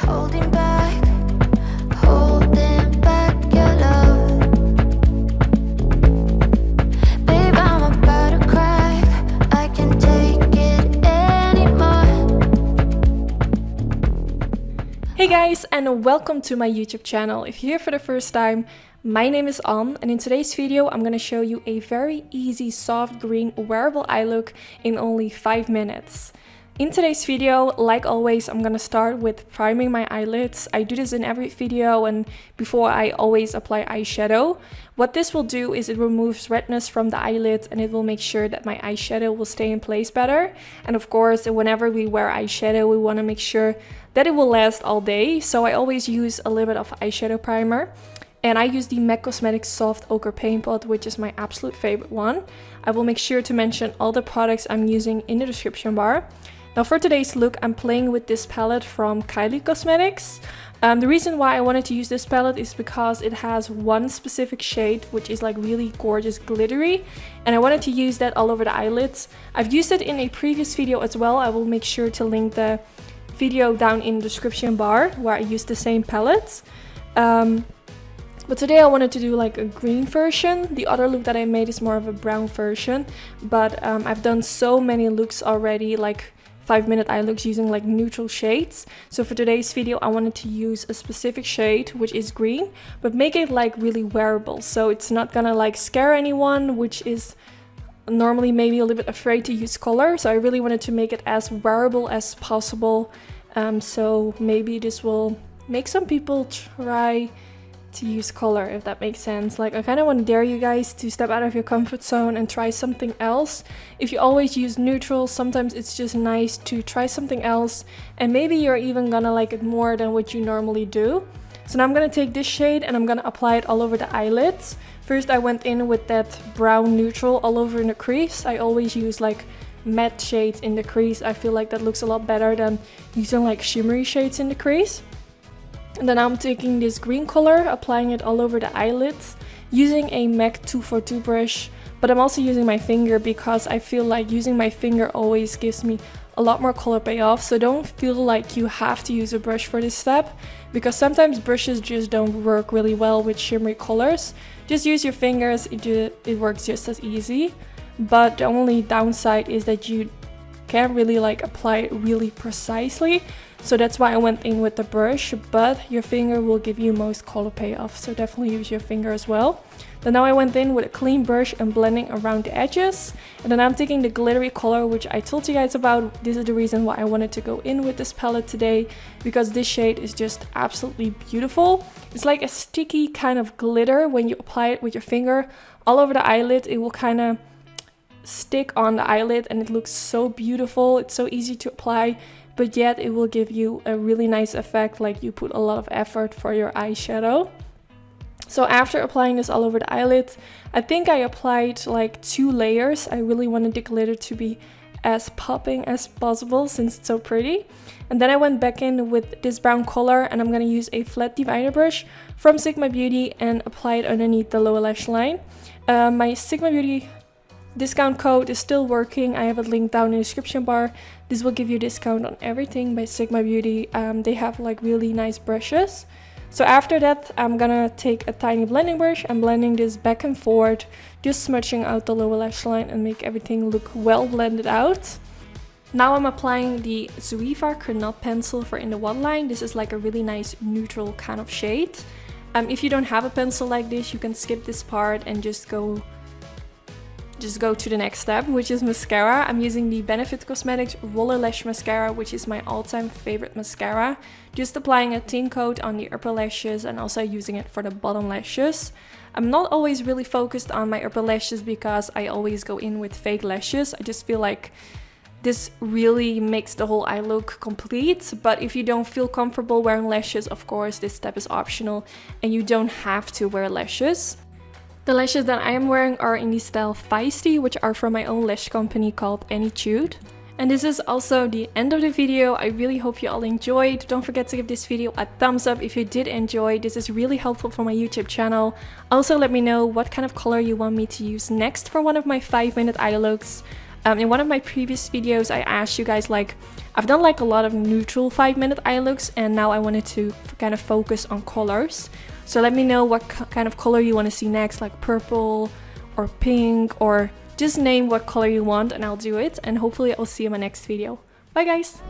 holding back your love. Babe, I'm about to crack, I can't take it anymore. Hey guys, and welcome to my YouTube channel. If you're here for the first time, my name is Anne, and in today's video I'm going to show you a very easy soft green wearable eye look in only 5 minutes. In today's video, like always, I'm going to start with priming my eyelids. I do this in every video, and before I always apply eyeshadow. What this will do is it removes redness from the eyelid, and it will make sure that my eyeshadow will stay in place better. And of course, whenever we wear eyeshadow, we want to make sure that it will last all day. So I always use a little bit of eyeshadow primer. And I use the MAC Cosmetics Soft Ochre Paint Pot, which is my absolute favorite one. I will make sure to mention all the products I'm using in the description bar. Now for today's look, I'm playing with this palette from Kylie Cosmetics. The reason why I wanted to use this palette is because it has one specific shade, which is like really gorgeous glittery. And I wanted to use that all over the eyelids. I've used it in a previous video as well. I will make sure to link the video down in the description bar where I used the same palette. But today I wanted to do like a green version. The other look that I made is more of a brown version. But I've done so many looks already, like 5-minute eye looks using like neutral shades. So for today's video I wanted to use a specific shade, which is green, but make it like really wearable. So it's not gonna like scare anyone, which is normally maybe a little bit afraid to use color. So I really wanted to make it as wearable as possible. So maybe this will make some people try to use color, if that makes sense. Like, I kind of want to dare you guys to step out of your comfort zone and try something else. If you always use neutral, sometimes it's just nice to try something else, and maybe you're even gonna like it more than what you normally do. So now I'm gonna take this shade and I'm gonna apply it all over the eyelids. First I went in with that brown neutral all over in the crease. I always use like matte shades in the crease. I feel like that looks a lot better than using like shimmery shades in the crease. And then I'm taking this green color, applying it all over the eyelids, using a MAC 242 brush, but I'm also using my finger because I feel like using my finger always gives me a lot more color payoff. So don't feel like you have to use a brush for this step, because sometimes brushes just don't work really well with shimmery colors. Just use your fingers, it works just as easy. But the only downside is that you can't really like apply it really precisely. So that's why I went in with the brush, but your finger will give you most color payoff. So definitely use your finger as well. Then now I went in with a clean brush and blending around the edges. And then I'm taking the glittery color, which I told you guys about. This is the reason why I wanted to go in with this palette today, because this shade is just absolutely beautiful. It's like a sticky kind of glitter. When you apply it with your finger all over the eyelid, it will kind of stick on the eyelid and it looks so beautiful. It's so easy to apply, but yet it will give you a really nice effect, like you put a lot of effort for your eyeshadow. So after applying this all over the eyelid, I think I applied like 2 layers. I really wanted the glitter to be as popping as possible since it's so pretty. And then I went back in with this brown color, and I'm going to use a flat divider brush from Sigma Beauty and apply it underneath the lower lash line. My Sigma Beauty discount code is still working. I have it linked down in the description bar. This will give you a discount on everything by Sigma Beauty. They have like really nice brushes. So after that, I'm gonna take a tiny blending brush and blending this back and forth, just smudging out the lower lash line and make everything look well blended out. Now I'm applying the Zoeva Karnat pencil for in the waterline. This is like a really nice neutral kind of shade. If you don't have a pencil like this, you can skip this part and just go to the next step, which is mascara. I'm using the Benefit Cosmetics Roller Lash Mascara, which is my all-time favorite mascara. Just applying a thin coat on the upper lashes and also using it for the bottom lashes. I'm not always really focused on my upper lashes because I always go in with fake lashes. I just feel like this really makes the whole eye look complete. But if you don't feel comfortable wearing lashes, of course, this step is optional and you don't have to wear lashes. The lashes that I am wearing are in the style Feisty, which are from my own lash company called Anytude. And this is also the end of the video. I really hope you all enjoyed. Don't forget to give this video a thumbs up if you did enjoy. This is really helpful for my YouTube channel. Also let me know what kind of color you want me to use next for one of my 5-minute eye looks. In one of my previous videos, I asked you guys, like, I've done like a lot of neutral 5-minute eye looks, and now I wanted to kind of focus on colors. So let me know what kind of color you want to see next, like purple or pink, or just name what color you want and I'll do it. And hopefully I'll see you in my next video. Bye guys!